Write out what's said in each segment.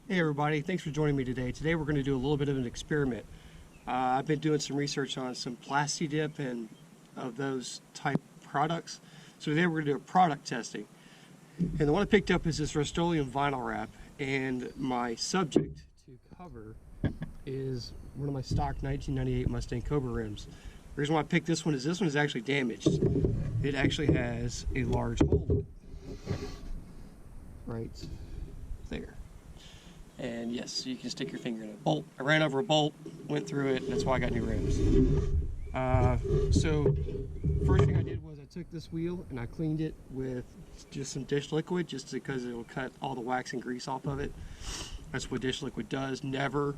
Hey everybody, thanks for joining me today. Today we're going to do a little bit of an experiment. I've been doing some research on some Plasti Dip and of those type products. So today we're going to do a product testing. And the one I picked up is this Rust-Oleum Vinyl Wrap, and my subject to cover is one of my stock 1998 Mustang Cobra rims. The reason why I picked this one is actually damaged. It actually has a large hole right there. And yes, you can stick your finger in a bolt. I ran over a bolt, went through it, and that's why I got new rims. So first thing I did was I took this wheel and I cleaned it with just some dish liquid, just because it will cut all the wax and grease off of it. That's what dish liquid does. Never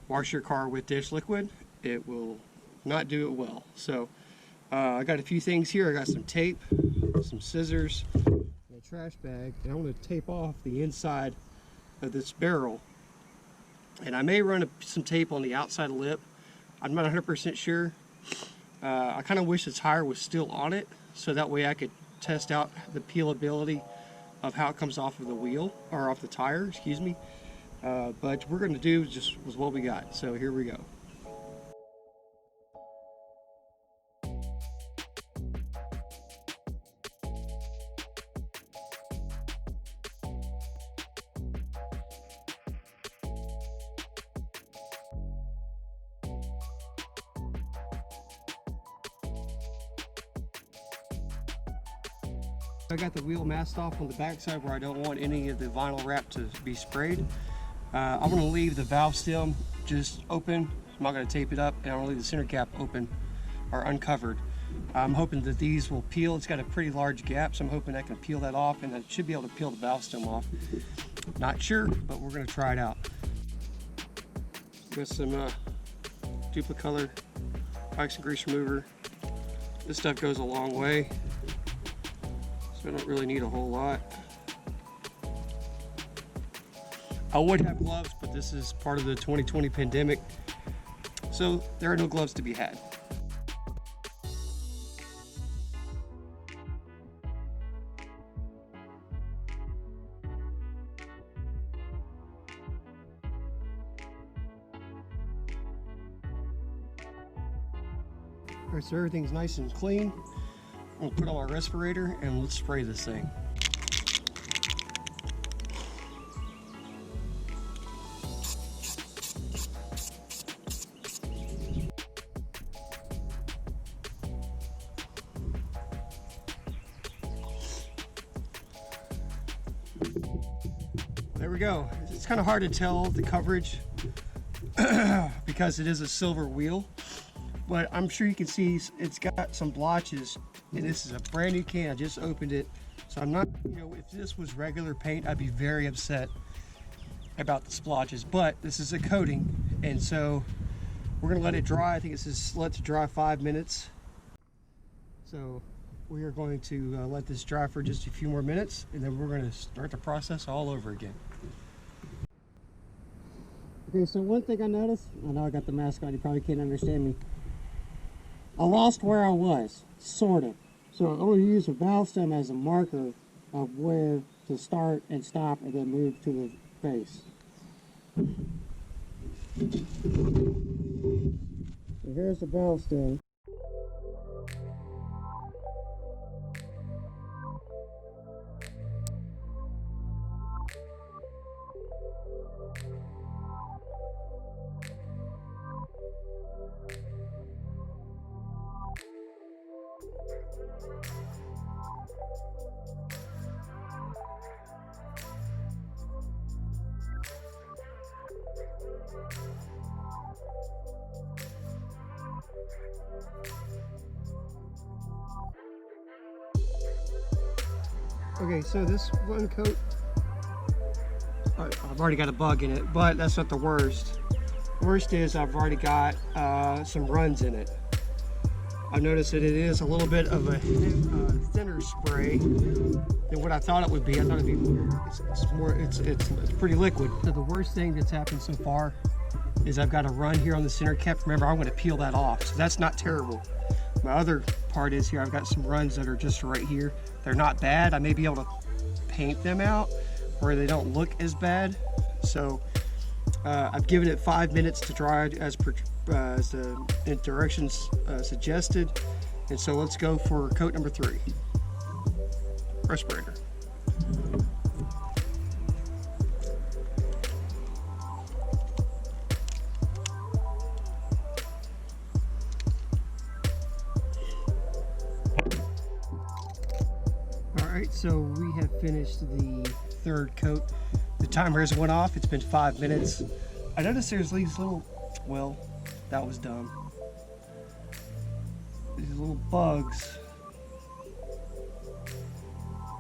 wash your car with dish liquid. It will not do it well. So I got a few things here. I got some tape, some scissors, and a trash bag, and I want to tape off the inside of this barrel, and I may run some tape on the outside lip. I'm not 100% sure. I kind of wish the tire was still on it, so that way I could test out the peelability of how it comes off of the wheel, or off the tire, excuse me. But we're going to do just was what we got, so here we go. I got the wheel masked off on the back side where I don't want any of the vinyl wrap to be sprayed. I'm going to leave the valve stem just open. I'm not going to tape it up, and I'm going to leave the center cap open or uncovered. I'm hoping that these will peel. It's got a pretty large gap, so I'm hoping I can peel that off, and I should be able to peel the valve stem off. Not sure, but we're going to try it out. Got some Duplicolor wax and grease remover. This stuff goes a long way, so I don't really need a whole lot. I would have gloves, but this is part of the 2020 pandemic, so there are no gloves to be had. All right, so everything's nice and clean. We'll put on our respirator and let's spray this thing. There we go. It's kind of hard to tell the coverage because it is a silver wheel, but I'm sure you can see it's got some blotches, and this is a brand new can. I just opened it, so I'm not, if this was regular paint, I'd be very upset about the splotches, but this is a coating, and so we're gonna let it dry. I think it says let it dry 5 minutes. So we are going to let this dry for just a few more minutes, and then we're going to start the process all over again. Okay, so one thing I noticed, I know I got the mask on, you probably can't understand me. I lost where I was, sort of. So I'm going to use a valve stem as a marker of where to start and stop, and then move to the base. So here's the valve stem. Okay, so this one coat, I've already got a bug in it, but that's not the worst. Worst is I've already got some runs in it. I've noticed that it is a little bit of a thinner spray than what I thought it would be. I thought it'd be it's pretty liquid. So the worst thing that's happened so far is I've got a run here on the center cap. Remember, I'm going to peel that off, so that's not terrible. My other part is here, I've got some runs that are just right here. They're not bad. I may be able to paint them out where they don't look as bad, So I've given it 5 minutes to dry as the directions suggested. And so let's go for coat number 3, respirator. Alright, so we have finished the 3rd coat. The timer has went off. It's been 5 minutes. I noticed there's these little, well, that was dumb. These little bugs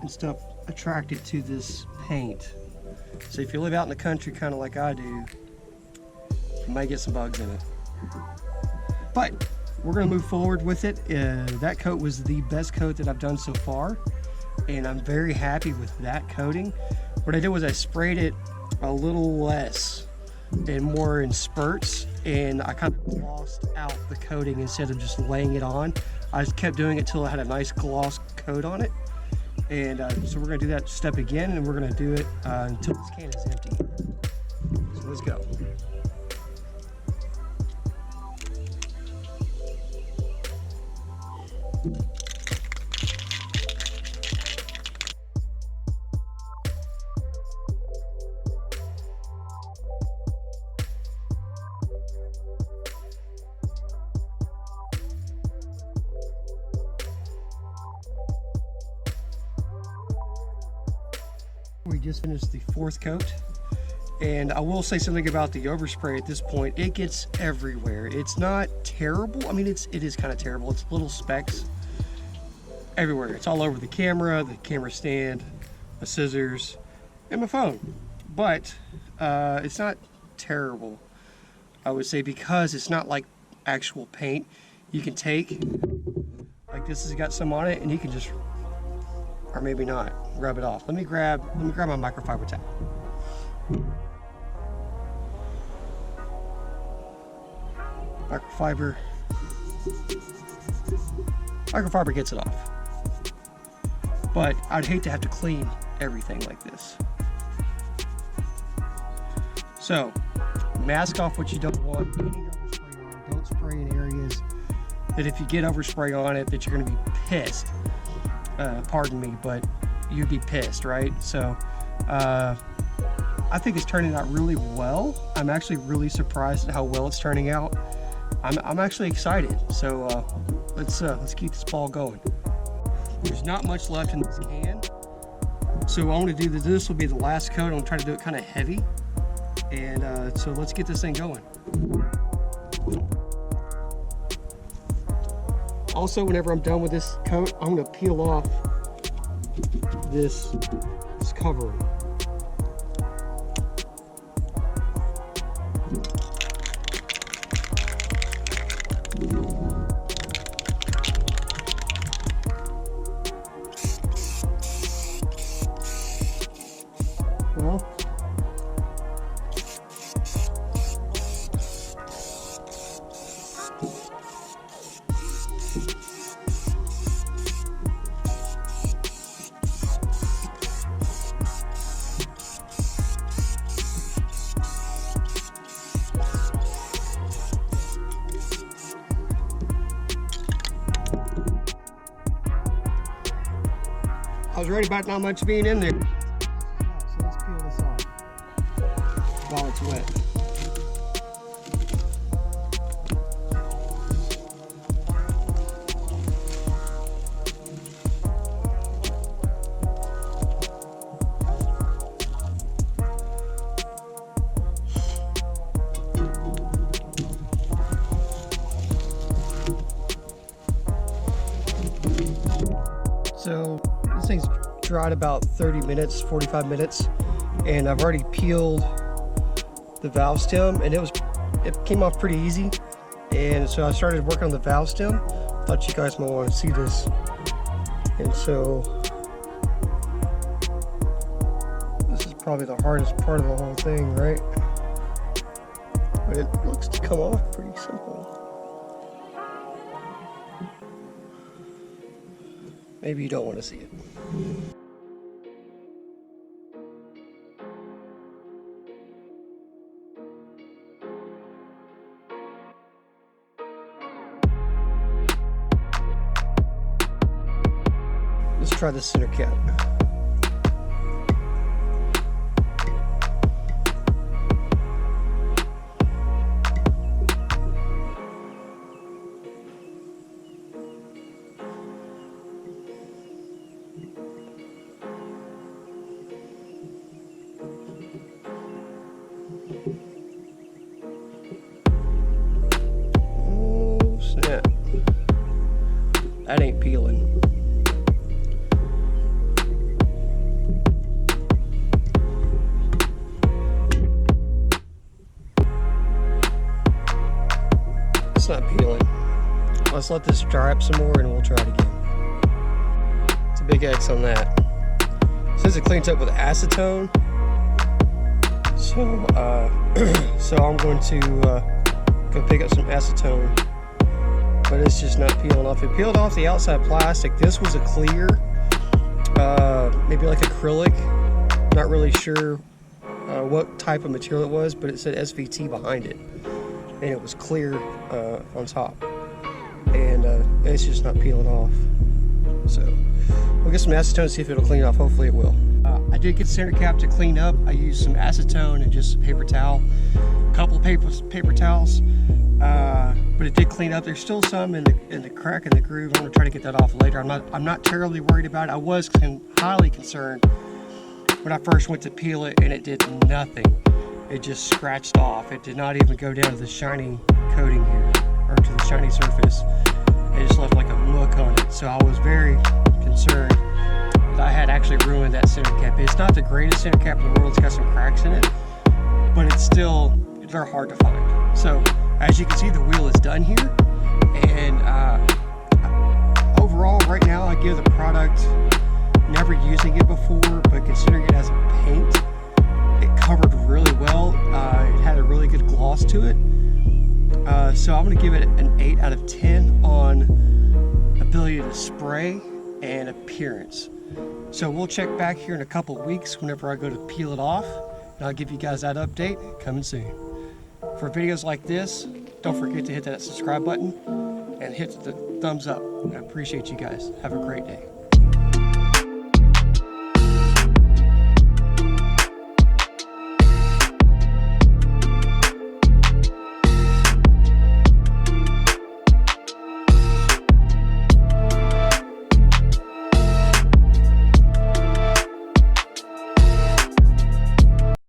and stuff attracted to this paint. So if you live out in the country kind of like I do, you might get some bugs in it. But we're going to move forward with it. That coat was the best coat that I've done so far, and I'm very happy with that coating. What I did was I sprayed it a little less and more in spurts, and I kind of glossed out the coating instead of just laying it on. I just kept doing it till I had a nice gloss coat on it. And so we're going to do that step again, and we're going to do it until this can is empty. So let's go. We just finished the 4th coat, and I will say something about the overspray at this point. It gets everywhere. It's not terrible. I mean, it is kind of terrible. It's little specks everywhere. It's all over the camera stand, the scissors, and my phone. But it's not terrible, I would say, because it's not like actual paint. You can take, like this has got some on it, and you can just, or maybe not, rub it off. Let me grab my microfiber towel. Microfiber gets it off. But I'd hate to have to clean everything like this. So, mask off what you don't want. Any overspray on. Don't spray in areas that if you get overspray on it that you're going to be pissed. Pardon me, but you'd be pissed, right? So I think it's turning out really well. I'm actually really surprised at how well it's turning out. I'm actually excited. So let's keep this ball going. There's not much left in this can, so I want to do this will be the last coat. I'm gonna try to do it kind of heavy, and so let's get this thing going. Also, whenever I'm done with this coat, I'm going to peel off this covering. Well, I was worried about not much being in there. So let's peel this off while it's wet. So this thing's dried about 30 minutes, 45 minutes, and I've already peeled the valve stem, and it came off pretty easy. And so I started working on the valve stem. Thought you guys might want to see this. And so this is probably the hardest part of the whole thing, right? But it looks to come off pretty simple. Maybe you don't want to see it. try the center cap. Oh snap. That ain't peeling. It's not peeling. Let's let this dry up some more and we'll try it again. It's a big X on that. It says it cleans up with acetone. So I'm going to go pick up some acetone. But it's just not peeling off. It peeled off the outside plastic. This was a clear, maybe like acrylic. Not really sure what type of material it was, but it said SVT behind it. And it was clear on top. And it's just not peeling off. So we'll get some acetone and see if it'll clean off. Hopefully it will. I did get the center cap to clean up. I used some acetone and just a paper towel. A couple of paper towels. But it did clean up. There's still some in the crack in the groove. I'm gonna try to get that off later. I'm not terribly worried about it. I was highly concerned when I first went to peel it and it did nothing. It just scratched off. It did not even go down to the shiny coating here, or to the shiny surface. It just left like a muck on it. So I was very concerned that I had actually ruined that center cap. It's not the greatest center cap in the world. It's got some cracks in it, but it's still, they're hard to find. So as you can see, the wheel is done here. And overall, right now, I give the product, never using it before, but considering it as a paint, it covered really well. It had a really good gloss to it. So I'm going to give it an 8 out of 10 on ability to spray and appearance. So we'll check back here in a couple of weeks whenever I go to peel it off, and I'll give you guys that update coming soon. For videos like this, don't forget to hit that subscribe button and hit the thumbs up. I appreciate you guys. Have a great day.